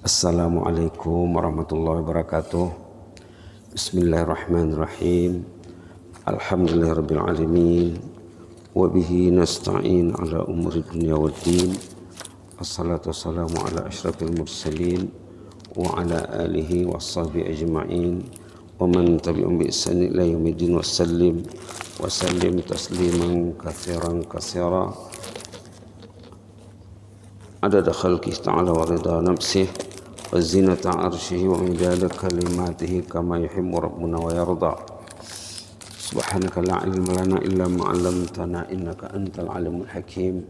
Assalamualaikum warahmatullahi wabarakatuh. Bismillahirrahmanirrahim. Alhamdulillahirabbil alamin. Wa bihi nasta'in ala umuri dunya waddin. Wassalatu wassalamu ala asyrafil mursalin wa ala alihi washabbihi ajma'in wa man tabi'ahum bi ihsan ila yaumiddin wasallim tasliman katsiran katsira adada khalqihi ta'ala wa ridha nafsihi wa zinata arshihi wa midada kalimatihi kama yuhibbu rabbuna wa yarda. Subhanaka la ilma lana illa ma 'allamtana innaka antal alimul hakim.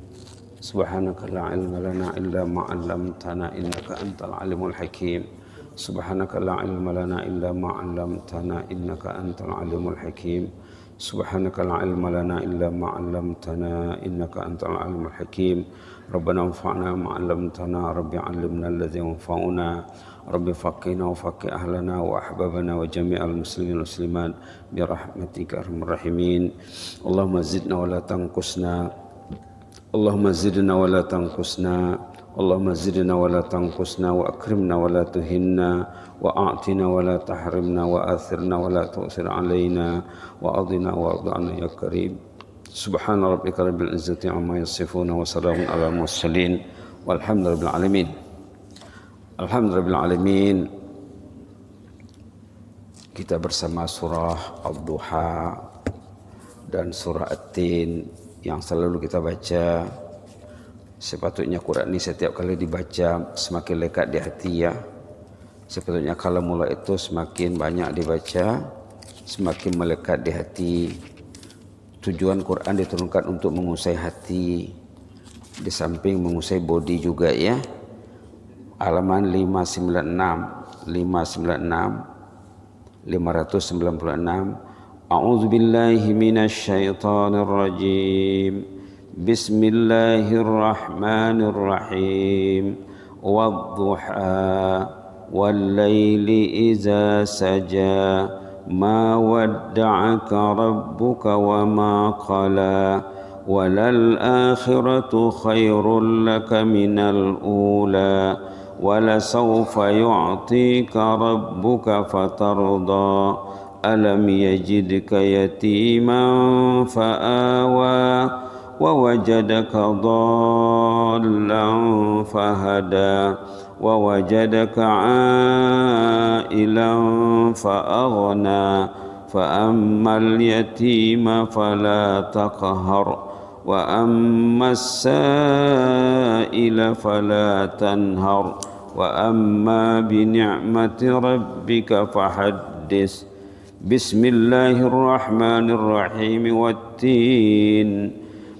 Subhanaka la ilma lana illa ma 'allamtana innaka antal alimul hakim. Subhanaka la ilma lana illa ma 'allamtana innaka antal alimul hakim. Subhanaka la ilma lana illa ma 'allamtana innaka antal alimul hakim. Rabbana anfa'na ma 'allamtana, Rabbi 'allimna alladhi yanfa'una, Rabbi faqihna wa faqih ahlana wa ahbabana wa jami'al muslimin wal muslimat bi rahmatika arhamar rahimin. Allahumma zidna wa la tanqusna. Allahumma zidna wa la tanqusna. Allahumma zidna wa la tanqusna wa akrimna wa la tuhinna wa a'tina wa la tahrimna wa athirna wa la tu'sir alaina wa adina wa arda'na ya karim. Subhana rabbika rabbil izzati amma yasifuna wa salamun ala mursalin walhamdulillahi rabbil alamin. Alhamdulillahi rabbil alamin. Kita bersama surah Ad-Duha dan surah At-Tin yang selalu kita baca. Sepatutnya Quran ini setiap kali dibaca semakin lekat di hati ya. Sepatutnya kalamullah itu semakin banyak dibaca, semakin melekat di hati. Tujuan Quran diturunkan untuk mengusai hati, di samping mengusai body juga ya. Halaman 596. A'udzubillahi minasyaitonir rajim. Bismillahirrahmanirrahim. Wadduha wal-laili idza saja. Ma wadda'aka rabbuka wa ma qala walal akhiratu khairul laka minal ula wala sawfa yu'tika rabbuka fatarda alam yajidka yatiman fa'awa wa wajadaka dhallan fahada wa wajadaka 'ailan fa'aghna fa ammal yatima fala taqhar wa ammas sa'ila fala tanhar wa amma bi ni'mati rabbika fahaddis. Bismillahirrahmanirrahim. Wat-tin.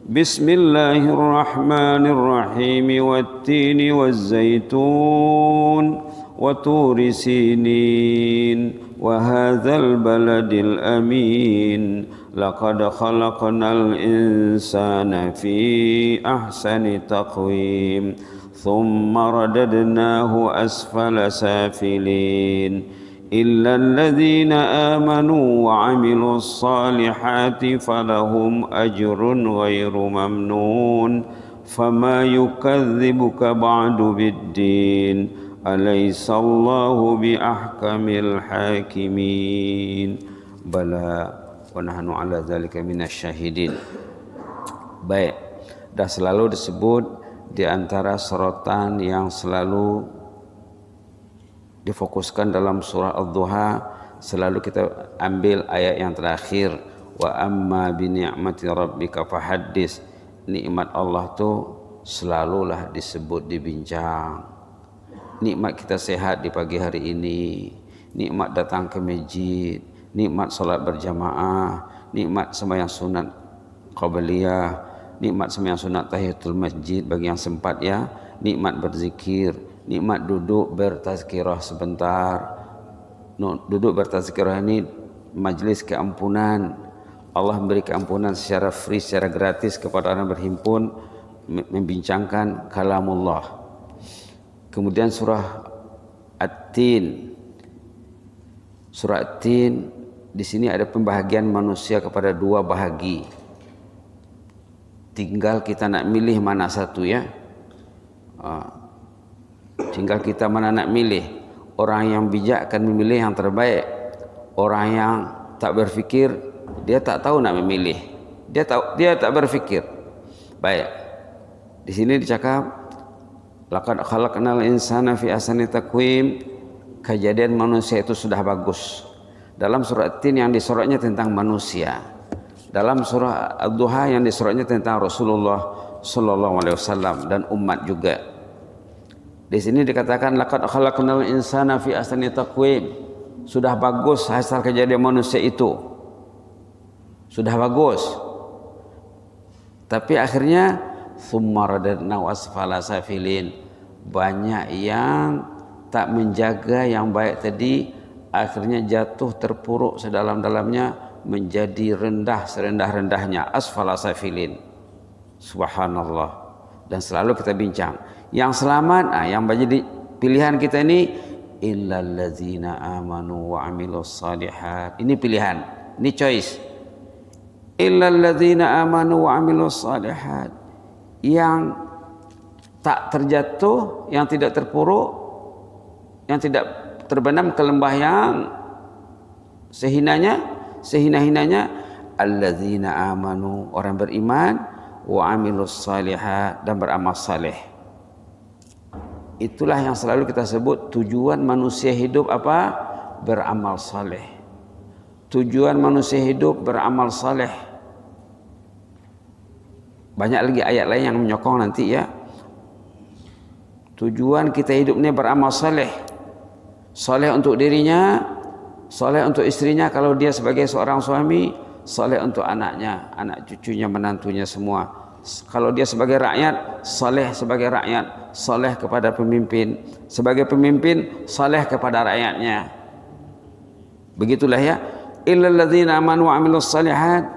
Bismillahirrahmanirrahim. Wat-tini waz-zaitun wa turi sinin wa hadzal baladil amin. Laqad khalaqnal insana fi ahsani taqwim thumma radadnahu asfala safilin illa alladhina amanu wa 'amilus salihati falahum ajrun ghairu mamnun fama yukadzibuka ba'du biddin alaysa Allahu bi ahkamil hakimin. Bala wa nahnu ala dzalika minasyahidin. Baik, dah selalu disebut di antara sorotan yang selalu difokuskan dalam surah Ad-Duha, selalu kita ambil ayat yang terakhir, wa amma bi ni'mati rabbika fahaddis. Nikmat Allah tuh selalulah disebut, dibincang. Nikmat kita sehat di pagi hari ini, nikmat datang ke masjid, nikmat salat berjamaah, nikmat sembahyang sunat qabliyah, nikmat sembahyang sunat tahiyatul masjid bagi yang sempat ya, nikmat berzikir, nikmat duduk bertazkirah sebentar. Duduk bertazkirah ini majlis keampunan. Allah memberi keampunan secara free, secara gratis kepada orang berhimpun membincangkan kalamullah. Kemudian surah At-Tin. Surah At-Tin di sini ada pembahagian manusia kepada dua bahagi. Tinggal kita nak milih mana satu ya. tinggal kita mana nak milih. Orang yang bijak akan memilih yang terbaik. Orang yang tak berfikir, dia tak tahu nak memilih. Dia tak berfikir. Baik. Di sini dicakap laqad khalaqnal insana fi ahsani taqwim. Kejadian manusia itu sudah bagus. Dalam surah At-Tin yang disorotnya tentang manusia. Dalam surah Ad-Duha yang disorotnya tentang Rasulullah sallallahu alaihi wasallam dan umat juga. Di sini dikatakan laqad khalaqnal insana fi ahsani taqwim. Sudah bagus hasil kejadian manusia itu. Sudah bagus. Tapi akhirnya tsumma radadnahu asfala safilin. Banyak yang tak menjaga yang baik tadi, akhirnya jatuh terpuruk sedalam-dalamnya, menjadi rendah serendah-rendahnya, asfala safilin. Subhanallah. Dan selalu kita bincang, yang selamat, yang menjadi pilihan kita ini, illalladzina amanu wa amilus salihat. Ini pilihan, ini choice. Illalladzina amanu wa amilus salihat. Yang tak terjatuh, yang tidak terpuruk, yang tidak terbenam ke lembah yang sehina-hinanya, alladzina amanu, orang beriman, wa amilus salihat, dan beramal saleh. Itulah yang selalu kita sebut tujuan manusia hidup apa? Beramal saleh. Tujuan manusia hidup beramal saleh. Banyak lagi ayat lain yang menyokong nanti ya. Tujuan kita hidup ini beramal saleh. Saleh untuk dirinya, saleh untuk istrinya kalau dia sebagai seorang suami, saleh untuk anaknya, anak cucunya, menantunya semua. Kalau dia sebagai rakyat, saleh sebagai rakyat, saleh kepada pemimpin, sebagai pemimpin, saleh kepada rakyatnya. Begitulah ya. Illal ladzina amanu wa amilus salihat,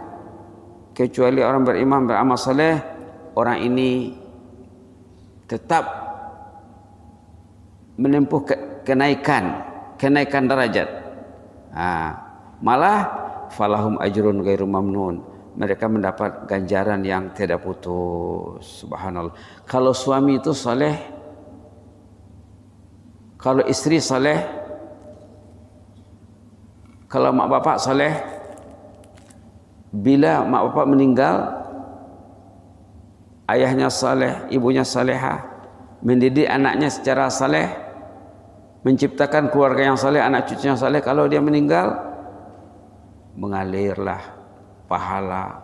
kecuali orang beriman beramal saleh, orang ini tetap menempuh kenaikan derajat. Malah falahum ajrun ghairu mamnun. Mereka mendapat ganjaran yang tidak putus. Subhanallah. Kalau suami itu saleh, kalau istri saleh, kalau mak bapak saleh, bila mak bapak meninggal, ayahnya saleh, ibunya salehah, mendidik anaknya secara saleh, menciptakan keluarga yang saleh, anak cucunya saleh, kalau dia meninggal, mengalirlah pahala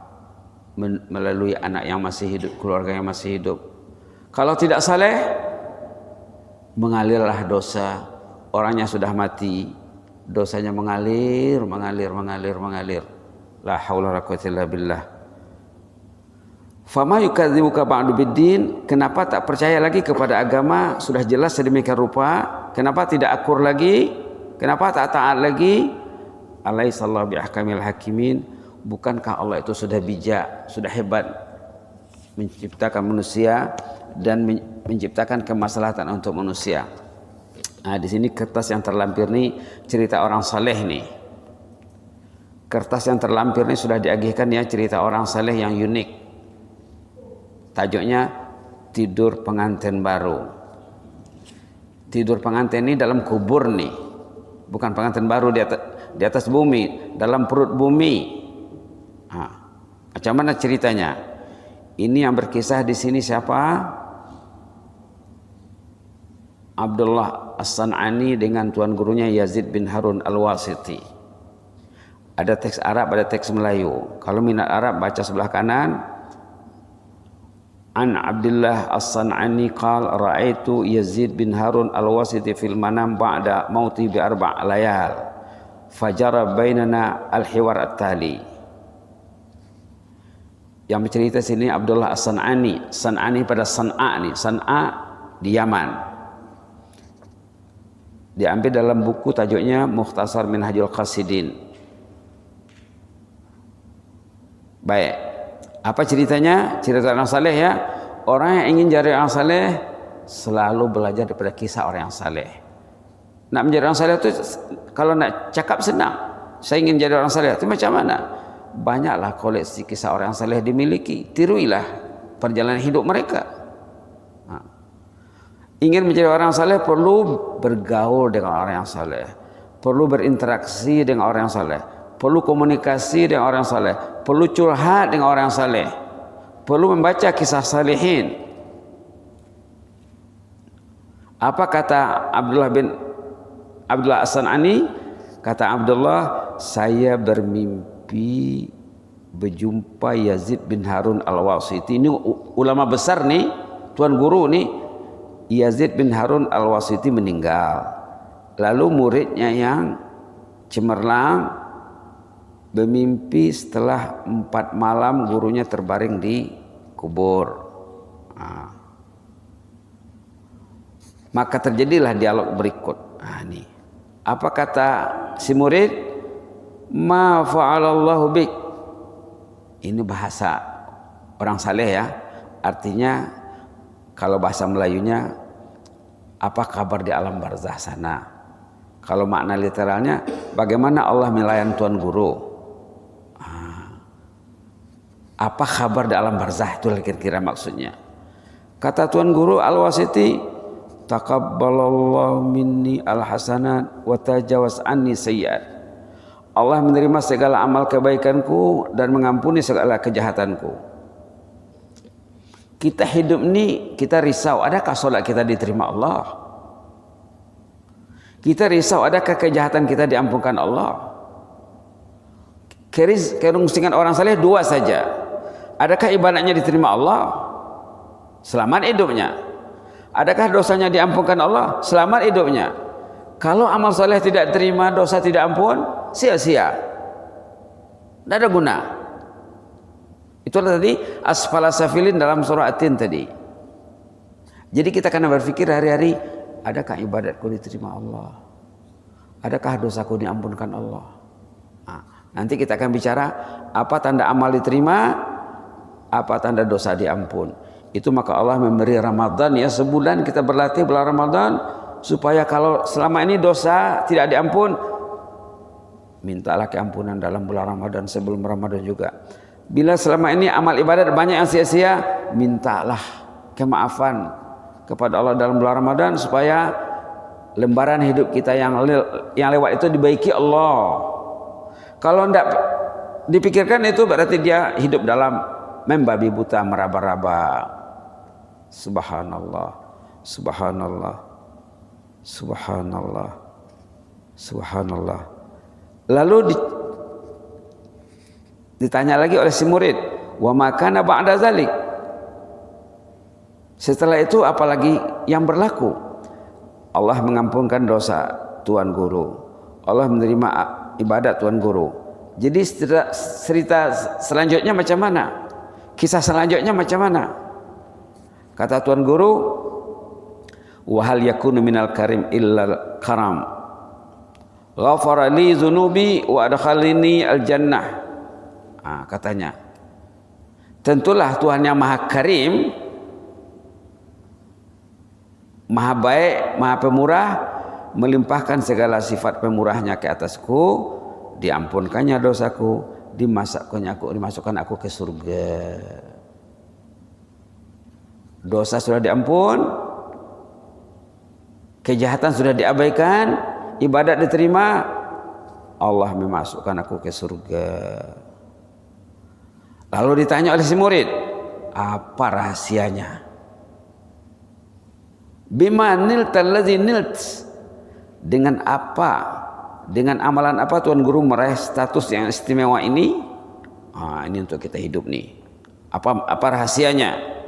melalui anak yang masih hidup, keluarga yang masih hidup. Kalau tidak saleh, mengalirlah dosa. Orangnya sudah mati, dosanya mengalir. La haula wala quwwata illa billah. Fama yukadzibuka ba'du biddin. Kenapa tak percaya lagi kepada agama? Sudah jelas sedemikian rupa. Kenapa tidak akur lagi? Kenapa tak taat lagi? Alaihissallahu biahkamil hakimin. Bukankah Allah itu sudah bijak, sudah hebat menciptakan manusia dan menciptakan kemaslahatan untuk manusia. Di sini kertas yang terlampir nih cerita orang saleh nih. Kertas yang terlampir nih sudah diagihkan ya, cerita orang saleh yang unik. Tajuknya tidur pengantin baru. Tidur pengantin ini dalam kubur nih, bukan pengantin baru di atas bumi, dalam perut bumi. Macam mana ceritanya? Ini yang berkisah di sini siapa? Abdullah As-San'ani dengan tuan gurunya Yazid bin Harun Al-Wasiti. Ada teks Arab, ada teks Melayu. Kalau minat Arab baca sebelah kanan. An Abdullah As-San'ani qala ra'aitu Yazid bin Harun Al-Wasiti fil manam ba'da mauti bi arba' layal. Fajara bainana al-hiwar at-tali. Yang bercerita sini Abdullah As-San'ani. San'ani pada San'a nih. San'a di Yaman. Diambil dalam buku tajuknya Mukhtasar Minhajul Qasidin. Baik. Apa ceritanya? Cerita orang saleh ya. Orang yang ingin jadi orang saleh selalu belajar daripada kisah orang yang saleh. Nak menjadi orang saleh itu kalau nak cakap senang. Saya ingin jadi orang saleh itu macam mana? Banyaklah koleksi kisah orang saleh dimiliki. Tiruilah perjalanan hidup mereka. Ingin menjadi orang saleh perlu bergaul dengan orang yang saleh, perlu berinteraksi dengan orang yang saleh, perlu komunikasi dengan orang yang saleh, perlu curhat dengan orang yang saleh, perlu membaca kisah salihin. Apa kata Abdullah As-San'ani? Kata Abdullah, saya bermimpi berjumpa Yazid bin Harun Al-Wasiti. Ini ulama besar nih, tuan guru nih. Yazid bin Harun Al-Wasiti meninggal. Lalu muridnya yang cemerlang bermimpi setelah 4 malam gurunya terbaring di kubur. Maka terjadilah dialog berikut. Nih. Apa kata si murid? Ma fa'alallahu bik. Ini bahasa orang saleh ya. Artinya kalau bahasa Melayunya, apa kabar di alam barzah sana? Kalau makna literalnya, bagaimana Allah melayan tuan guru? Apa kabar di alam barzah? Itulah kira-kira maksudnya. Kata tuan guru Al-Wasiti, taqabbalallahu minni al-hasanat wa tajawaz anni sayyi'at. Allah menerima segala amal kebaikanku dan mengampuni segala kejahatanku. Kita hidup ini, kita risau, adakah solat kita diterima Allah? Kita risau, adakah kejahatan kita diampunkan Allah? Kerungsingan orang saleh 2 saja. Adakah ibadahnya diterima Allah? Selamat hidupnya. Adakah dosanya diampunkan Allah? Selamat hidupnya. Kalau amal saleh tidak terima, dosa tidak ampun, sia-sia. Tidak ada guna. Itulah tadi asfala safilin dalam surah At-Tin tadi. Jadi kita kena berpikir hari-hari, adakah ibadatku diterima Allah? Adakah dosaku diampunkan Allah? Nanti kita akan bicara apa tanda amal diterima, apa tanda dosa diampun. Itu maka Allah memberi Ramadan ya, sebulan kita berlatih bulan Ramadan supaya kalau selama ini dosa tidak diampun, mintalah keampunan dalam bulan Ramadan, sebelum Ramadan juga. Bila selama ini amal ibadat banyak yang sia-sia, mintalah kemaafan kepada Allah dalam bulan Ramadan supaya lembaran hidup kita yang lewat itu dibaiki Allah. Kalau tidak dipikirkan itu berarti dia hidup dalam membabi buta, meraba-raba. Subhanallah, subhanallah, subhanallah, subhanallah. Lalu ditanya lagi oleh si murid, wa makana ba'da zalik. Setelah itu apalagi yang berlaku? Allah mengampunkan dosa tuan guru, Allah menerima ibadat tuan guru. Jadi cerita selanjutnya macam mana? Kisah selanjutnya macam mana? Kata tuan guru, wa hal yakunu minal karim illa karam. Ghafara li dzunubi wa adkhalani al jannah. Katanya, tentulah Tuhan yang Maha Karim, Maha baik, Maha pemurah, melimpahkan segala sifat pemurahnya ke atasku, diampunkannya dosaku, dimasukkan aku ke surga. Dosa sudah diampun, kejahatan sudah diabaikan, ibadat diterima, Allah memasukkan aku ke surga. Lalu ditanya oleh si murid, apa rahasianya? Bima niltal ladzi nilt, dengan apa, dengan amalan apa Tuan Guru meraih status yang istimewa ini? Ini untuk kita hidup nih. Apa rahasianya?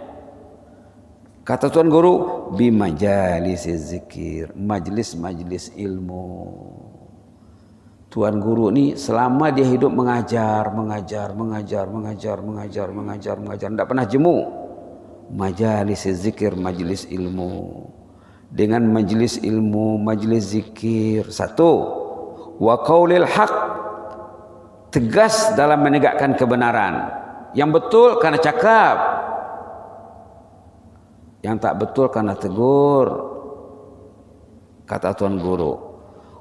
Kata Tuan Guru, bimajalis zikir, majlis-majlis ilmu. Tuan Guru ini selama dia hidup mengajar, tidak pernah jemu. Majalis zikir, majlis ilmu. Dengan majlis ilmu, majlis zikir, satu, wa qaulil haq, tegas dalam menegakkan kebenaran. Yang betul karena cakap, yang tak betul karena tegur. Kata Tuan Guru,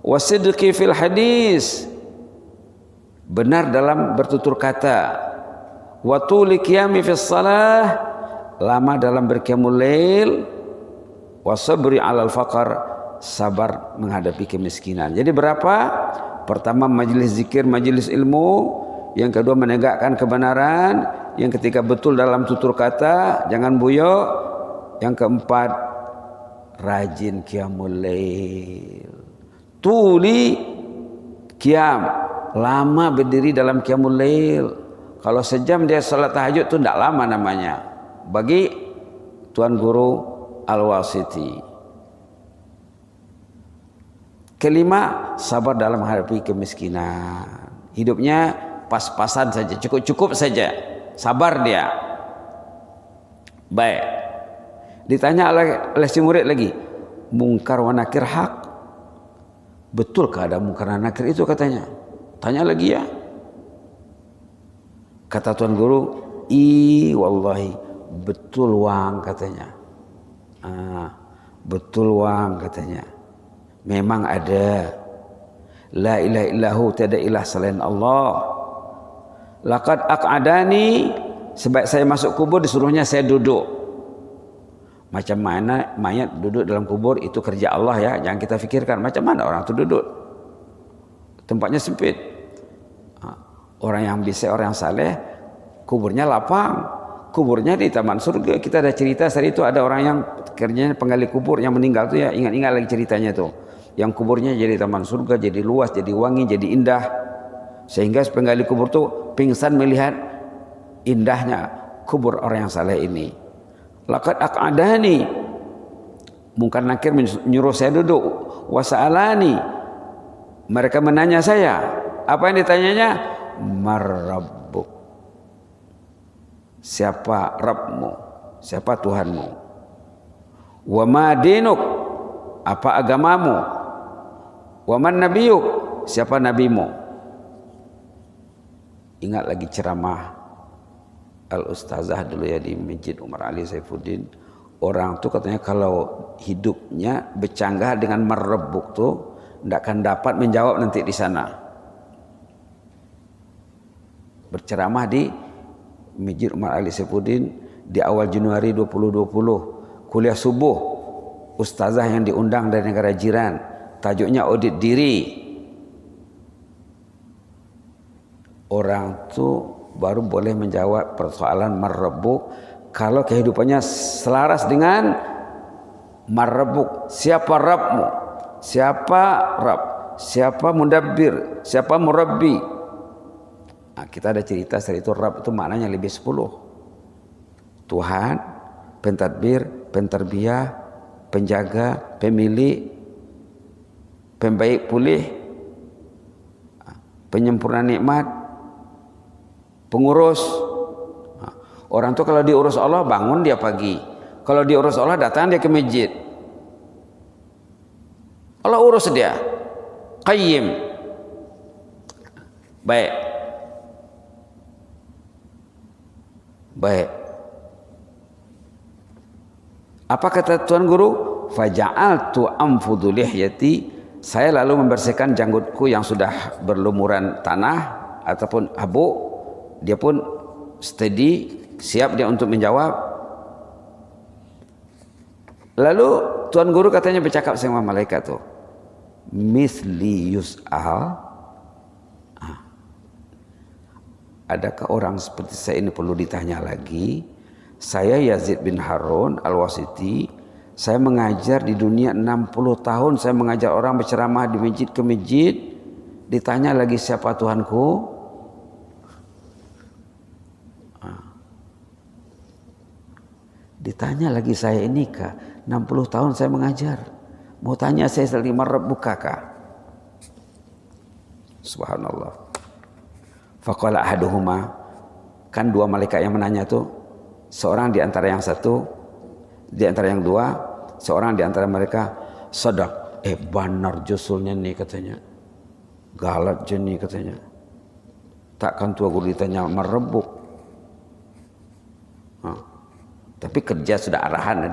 wasidqi fil hadis, benar dalam bertutur kata. Wa tuli qiyami fis salah, lama dalam berqiyamul lail. wasabri 'alal faqar, sabar menghadapi kemiskinan. Jadi berapa? Pertama majelis zikir, majelis ilmu, yang kedua menegakkan kebenaran, yang ketiga betul dalam tutur kata, jangan buyok, yang keempat rajin qiyamul lail. Tuli qiyam, lama berdiri dalam qiyamul lail. Kalau sejam dia salat tahajud itu tidak lama namanya bagi Tuan Guru Al-Wasiti. Kelima, sabar dalam menghadapi kemiskinan. Hidupnya pas-pasan saja, cukup-cukup saja. Sabar dia. Baik. Ditanya oleh si murid lagi, mungkar wa nakir hak? Betulkah ada mungkar dan nakir itu katanya? Tanya lagi ya. Kata Tuan Guru, wallahi, betul wang katanya. Betul wang katanya. Memang ada. La ilaha illahu, tiada ilah selain Allah. Laqad aq'adani, sebab saya masuk kubur disuruhnya saya duduk. Macam mana mayat duduk dalam kubur itu kerja Allah ya, jangan kita fikirkan macam mana orang itu duduk. Tempatnya sempit. Orang yang bisa, orang yang saleh, kuburnya lapang. Kuburnya di taman surga. Kita ada cerita saat itu ada orang yang kerjanya penggali kubur yang meninggal tuh ya, ingat-ingat lagi ceritanya tuh. Yang kuburnya jadi taman surga, jadi luas, jadi wangi, jadi indah. Sehingga penggali kubur tuh pingsan melihat indahnya kubur orang yang saleh ini. Laqad aq'adani, mungkar nakir menyuruh saya duduk. Wasa'alani, mereka menanya saya. Apa yang ditanyanya? Marrabbuk, siapa Rabbmu, siapa Tuhanmu? Wa ma dinuk, apa agamamu? Wa man nabiyuk, siapa nabimu? Ingat lagi ceramah Al-Ustazah dulu ya di Masjid Umar Ali Saifuddin. Orang tuh katanya kalau hidupnya bercanggah dengan marrabbuk tuh tidak akan dapat menjawab nanti di sana. Berceramah di Masjid Umar Ali Saifuddin di awal Januari 2020. Kuliah subuh, ustazah yang diundang dari negara jiran. Tajuknya audit diri. Orang tuh baru boleh menjawab persoalan marrabbuk kalau kehidupannya selaras dengan marrabbuk. Siapa Rabbmu? Siapa Rabb? Siapa mudabbir? Siapa murabbi? Nah, kita ada cerita saat itu Rabb itu maknanya lebih 10. Tuhan, pentadbir, pentarbiyah, penjaga, pemilik, pembaik pulih, penyempurna nikmat, pengurus. Orang tuh kalau diurus Allah bangun dia pagi. Kalau diurus Allah datang dia ke masjid. Allah urus dia. Qayyim. Baik. Baik. Apa kata Tuan Guru? Faja'altu anfudu lihyati, saya lalu membersihkan janggutku yang sudah berlumuran tanah ataupun abu. Dia pun steady, siap dia untuk menjawab. Lalu Tuan Guru katanya bercakap sama malaikat tuh, misli yus'al, adakah orang seperti saya ini perlu ditanya lagi? Saya Yazid bin Harun Al-Wasiti, saya mengajar di dunia 60 tahun, saya mengajar orang berceramah di masjid ke masjid, ditanya lagi siapa Tuhanku? Ditanya lagi saya ini kah? 60 tahun saya mengajar. Mau tanya saya lagi marrabbuka kah? Subhanallah. Faqala ahaduhuma, kan dua malaikat yang menanya tuh, seorang di antara yang satu, di antara yang dua, seorang di antara mereka, sadaq, benar jusulnya nih katanya, galat je nih katanya. Takkan Tua Guru ditanya marrabbuk. Tapi kerja sudah arahan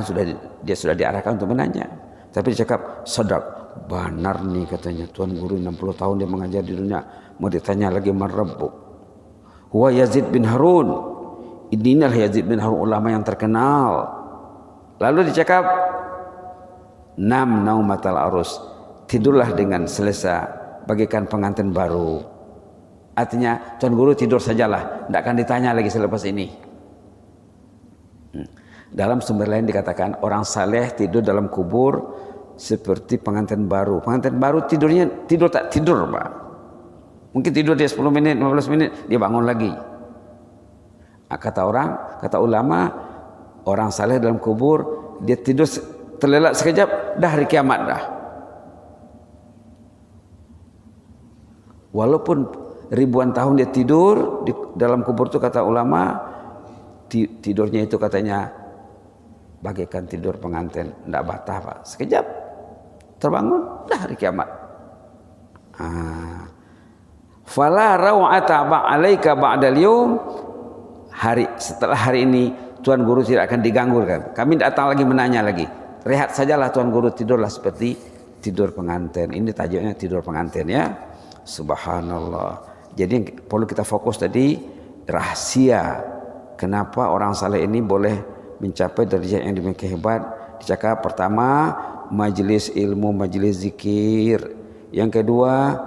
sudah dia sudah diarahkan untuk menanya. Tapi dia cakap sadaq, benar nih katanya, Tuan Guru 60 tahun dia mengajar di dunia, mau ditanya lagi marrabbuk. Huwa Yazid bin Harun. Inilah Yazid bin Harun, ulama yang terkenal. Lalu dicakap nam naumatal arus, tidurlah dengan selesa bagaikan pengantin baru. Artinya Tuan Guru tidur sajalah, tidak akan ditanya lagi selepas ini. Dalam sumber lain dikatakan orang saleh tidur dalam kubur seperti pengantin baru. Pengantin baru tidurnya tidur tak tidur, Pak. Mungkin tidur dia 10 menit, 15 menit, dia bangun lagi. Kata ulama, orang saleh dalam kubur dia tidur terlelap sekejap, dah hari kiamat dah. Walaupun ribuan tahun dia tidur di dalam kubur itu, kata ulama, tidurnya itu katanya bagaikan tidur pengantin, tidak batah, Pak. Sekejap terbangun, dah hari kiamat. Fala raw'ata ba'alaika ba'dal yawm, setelah hari ini Tuan Guru tidak akan diganggu kan. Kami datang lagi menanya lagi. Rehat sajalah Tuan Guru, tidurlah seperti tidur pengantin. Ini tajuknya tidur pengantin ya. Subhanallah. Jadi perlu kita fokus tadi rahasia kenapa orang saleh ini boleh mencapai derajat yang demikian hebat. Dicakap pertama majelis ilmu, majelis zikir. Yang kedua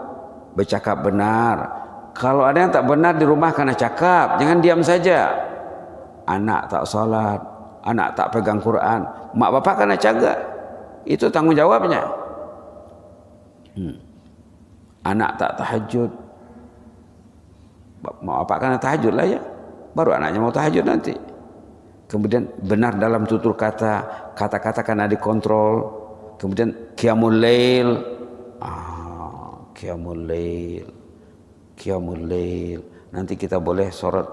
bercakap benar. Kalau ada yang tak benar di rumah kena cakap, jangan diam saja. Anak tak salat, anak tak pegang Quran, mak bapak kena jaga. Itu tanggung jawabnya. Anak tak tahajud, mak bapak kena tahajud lah ya. Baru anaknya mau tahajud nanti. Kemudian benar dalam tutur kata, kata-kata kena dikontrol. Kemudian qiyamul lail, qiyamul lail. Nanti kita boleh sorot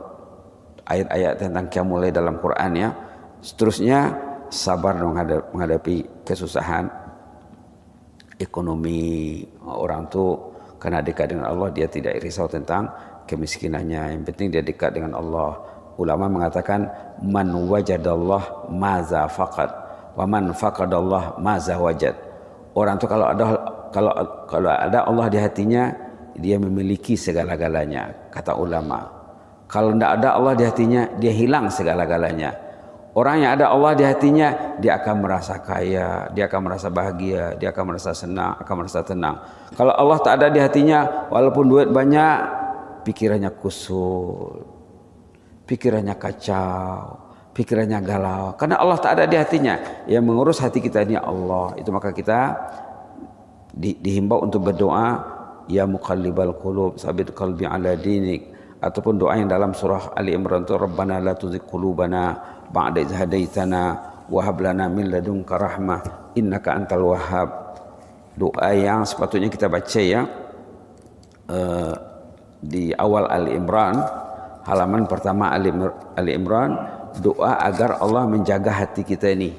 ayat-ayat tentang qiyamul lail dalam Quran ya. Seterusnya sabar menghadapi kesusahan ekonomi. Orang tuh karena dekat dengan Allah, dia tidak risau tentang kemiskinannya. Yang penting dia dekat dengan Allah. Ulama mengatakan man wajadallah maza faqad wa man faqadallah maza wajad. Orang tuh kalau ada Allah di hatinya, dia memiliki segala-galanya, kata ulama. Kalau tidak ada Allah di hatinya, dia hilang segala-galanya. Orang yang ada Allah di hatinya, dia akan merasa kaya, dia akan merasa bahagia, dia akan merasa senang, akan merasa tenang. Kalau Allah tak ada di hatinya, walaupun duit banyak, pikirannya kusut, pikirannya kacau, pikirannya galau. Karena Allah tak ada di hatinya. Yang mengurus hati kita ini Allah. Itu maka kita dihimbau untuk berdoa, ya muqallibal qulub, sabit qalbi ala dinik. Ataupun doa yang dalam surah Ali Imran itu, Rabbana la tuzigh qulubana ba'da idh hadaitana wa hab lana min ladunka rahmah innaka antal wahhab. Doa yang sepatutnya kita baca ya di awal Ali Imran, halaman pertama Ali Imran, doa agar Allah menjaga hati kita ini.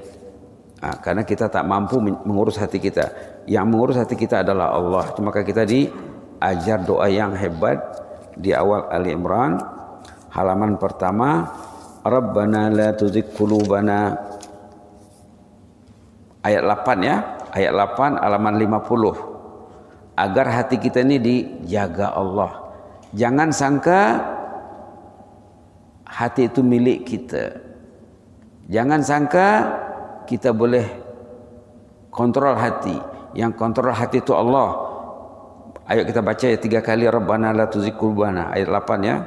Karena kita tak mampu mengurus hati kita. Yang mengurus hati kita adalah Allah. Maka kita diajar doa yang hebat di awal Ali Imran, halaman pertama, Rabbana la tuzigh qulubana, ayat 8 ya, ayat 8 halaman 50. Agar hati kita ini dijaga Allah. Jangan sangka hati itu milik kita. Jangan sangka kita boleh kontrol hati. Yang kontrol hati itu Allah. Ayo kita baca ya 3 kali, Rabbana la tuzigh qulubana, ayat 8 ya.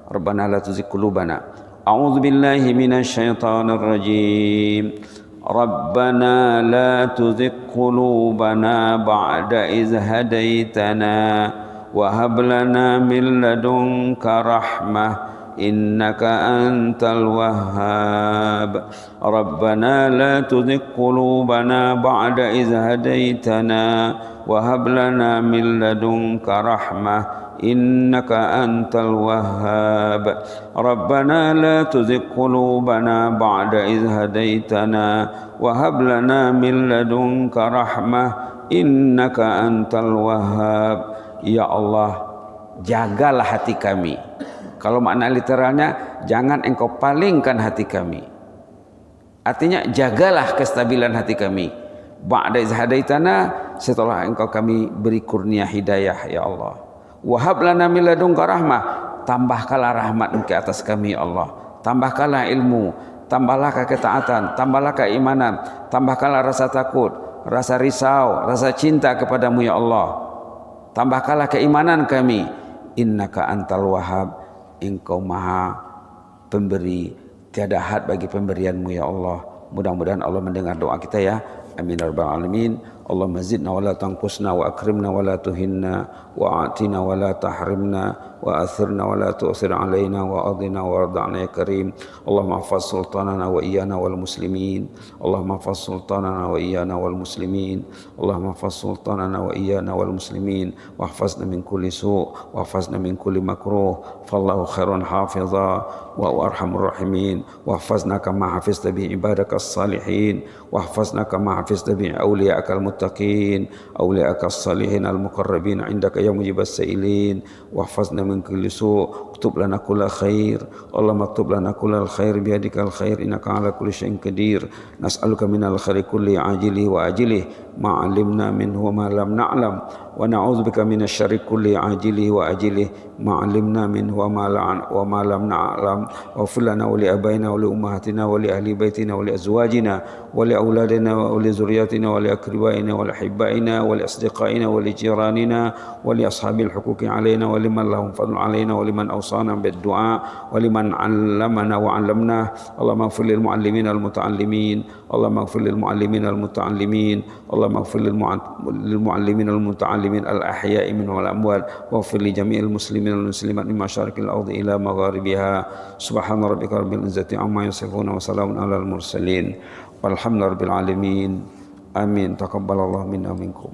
Rabbana la tuzigh qulubana. A'udzu billahi minasy syaithanir rajim. Rabbana la tuzigh qulubana ba'da idh hadaitana wa hab lana min ladunka rahmah innaka antal wahhab. Rabbana la tuzigh qulubana ba'da idh hadaitana wa hab lana min ladunka rahmah innaka antal wahhab. Rabbana la tuzigh qulubana ba'da idh hadaitana wa hab lana min ladunka rahmah innaka antal wahhab. Ya Allah, jagalah hati kami. Kalau makna literalnya, jangan engkau palingkan hati kami. Artinya jagalah kestabilan hati kami. Ba'da iz hadaitana, setelah engkau kami beri kurnia hidayah ya Allah. Wahab lana min ladunka rahmah, tambahkanlah rahmat ke atas kami ya Allah. Tambahkanlah ilmu, tambahlah ketaatan, tambahlah keimanan, tambahkanlah rasa takut, rasa risau, rasa cinta kepadamu ya Allah. Tambahkanlah keimanan kami. Innaka antal wahhab, engkau maha pemberi, tiada had bagi pemberianmu ya Allah. Mudah-mudahan Allah mendengar doa kita ya. Amin ya rabbal alamin. Allahumma zidna wa la tanqusna wa akrimna wa la tuhinna wa atina wa la tahrimna wa athirna wa la tu'thir alaina wa adina wa arda'na ya karim. Allahumma hafaz sultanana wa iyana wal muslimin. Allahumma hafaz sultanana wa iyana wal muslimin. Allahumma hafaz sultanana wa iyana wal muslimin. Wa hafazna min kulli su' wa hafazna min kulli makruh. Fallahu khairun hafiza wa arhamur rahimin. Wa hafazna kama hafizta bi ibadakas salihin. Wa hafazna kama hafizta bi awliya'akal muttaqin, awliya'akas salihin al-muqarrabin indaka ya mujibas sa'ilin. Wa hafazna min kulli su', uktub lana kulla khair. Allahumma uktub lana kullal khair biyadikal khair innaka ala kulli syai'in qadir. Nas'aluka minal khairi kulli ajili wa ajili ma 'alimna minhu wa ma lam na'lam wa na'udzubika minasy syarri kulli ajili wa ajili ma 'alimna minhu wa ma lam na'lam. Waghfir lana wa li abaina wa li ummahatina wa li ahli baitina wa li azwajina wa li auladina wa li zurriyyatina wa li aqribaina wa li ahibbaina wa li asdiqaina wa li jiranina wa li ashabil huquqi alaina wa liman lahum fadlun alaina wa liman awsana bid du'a wa liman 'allamana wa 'allamna. Allahumma ighfir lil muallimin al muta'allimin. Allahumma ighfir lil muallimin al muta'allimin. Allahumma ighfir lil muallimin al muta'allimin al ahya'i minhum wal amwat. Waghfir li jami'il muslimin wal muslimat min masyariqil ardi ila magharibiha. Subhana rabbika rabbil izzati amma yasifun wa salamun alal mursalin walhamdulillahi rabbil alamin. Amin. Taqabbalallahu minna minkum.